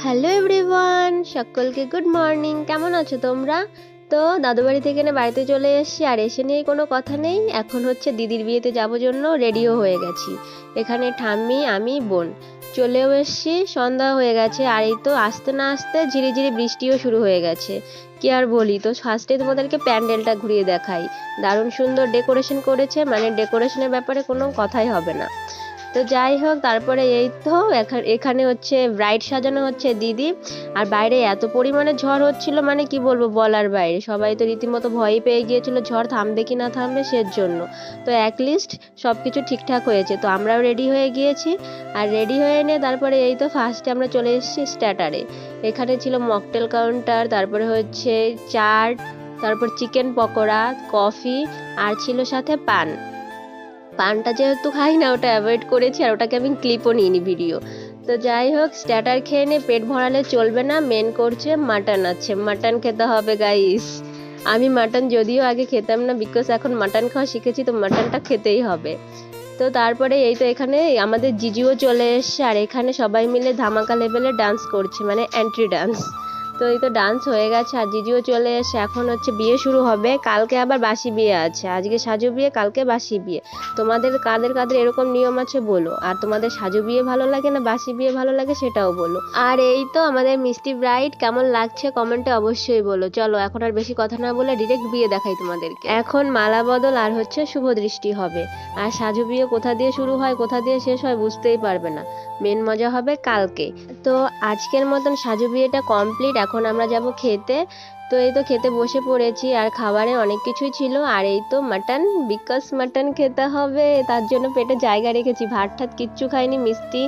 Hello everyone, সকলকে good morning. কেমন আছো তোমরা? তো দাদু বাড়ি থেকে বাড়িতে চলে এসেছি, আর এসে নিয়ে কোনো কথা নেই। এখন হচ্ছে দিদির বিয়েতে যাবো জন্য রেডিও হয়ে গেছি। এখানে ঠাম্মি, আমি, বোন চলেও এসেছি। সন্ধ্যা হয়ে গেছে, আর এই তো আসতে না আসতে ঝিরিঝিরি বৃষ্টিও শুরু হয়ে গেছে। কি আর বলি, তো ফার্স্টে তোমাদেরকে প্যান্ডেলটা ঘুরিয়ে দেখাই। দারুণ সুন্দর ডেকোরেশন করেছে, মানে ডেকোরেশনের ব্যাপারে কোনো কথাই হবে না। তো যাই হোক, তারপরে এই তো এখানে হচ্ছে ব্রাইড সাজানো হচ্ছে দিদি। আর বাইরে এত পরিমাণে ঝড় হচ্ছিল, মানে কি বলবো, বলার বাইরে। সবাই তো রীতিমতো ভয়ই পেয়ে গিয়েছিল ঝড় থামবে কি না থামবে সের জন্য। তো অ্যাটলিস্ট সব কিছু ঠিকঠাক হয়েছে, তো আমরাও রেডি হয়ে গিয়েছি। আর রেডি হয়ে নিয়ে তারপরে এই তো ফার্স্টে আমরা চলে এসেছি স্টার্টারে। এখানে ছিল মকটেল কাউন্টার, তারপরে হচ্ছে চাট, তারপর চিকেন পকোড়া, কফি, আর ছিল সাথে পান। পানটা যেহেতু খাই না, ওটা অ্যাভয়েড করেছি, আর ওটাকে আমি ক্লিপও নিইনি ভিডিও। তো যাই হোক, স্টার্টার খেয়ে নে, পেট ভরালে চলবে না। মেন করছে মাটন আছে, মাটন খেতে হবে গাইস। আমি মাটন যদিও আগে খেতাম না, বিকজ এখন মাটন খাওয়া শিখেছি, তো মাটনটা খেতেই হবে। তো তারপরে এই তো এখানে আমাদের জিজুও চলে এসছে, আর এখানে সবাই মিলে ধামাকা লেভেলে ডান্স করছে, মানে এন্ট্রি ডান্স। তো এই তো ডান্স হয়ে গেছে, আর জিজুও চলে এসে। এখন হচ্ছে বিয়ে শুরু হবে, কালকে আবার বাসি বিয়ে আছে। আজকে সাজু বিয়ে, কালকে বাসি বিয়ে। তোমাদের কাদের কাদের এরকম নিয়ম আছে বলো, আর তোমাদের সাজু বিয়ে ভালো লাগে না বাসি বিয়ে ভালো লাগে সেটাও বলো। আর এই তো আমাদের মিষ্টি ব্রাইড কেমন লাগছে কমেন্টে অবশ্যই বলো। চলো এখন আর বেশি কথা না বলে ডিরেক্ট বিয়ে দেখাই তোমাদেরকে। এখন মালা বদল আর হচ্ছে শুভ দৃষ্টি হবে। আর সাজু বিয়ে কোথা দিয়ে শুরু হয় কোথা দিয়ে শেষ হয় বুঝতেই পারবে না। মেন মজা হবে কালকে। তো আজকের মতন সাজু বিয়েটা কমপ্লিট, এখন আমরা যাব খেতে। তো এই তো খেতে বসে পড়েছি, আর খাবারে অনেক কিছুই ছিল। আর এই তো মাটন, বিকজ মাটন খেতে হবে, তার জন্য পেটে জায়গা রেখেছি। ভাত ঠাত কিচ্ছু খাইনি, মিষ্টি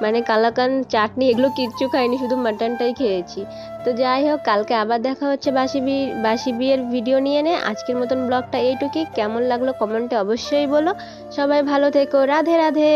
মানে কালাকান চাটনি এগুলো কিচ্ছু খাইনি, শুধু মাটনটাই খেয়েছি। তো যাই হোক, কালকে আবার দেখা হচ্ছে বাসি বিয়ের ভিডিও নিয়ে নে। আজকের মতন ব্লগটা এইটুকুই। কেমন লাগলো কমেন্টে অবশ্যই বলো। সবাই ভালো থেকো, রাধে রাধে।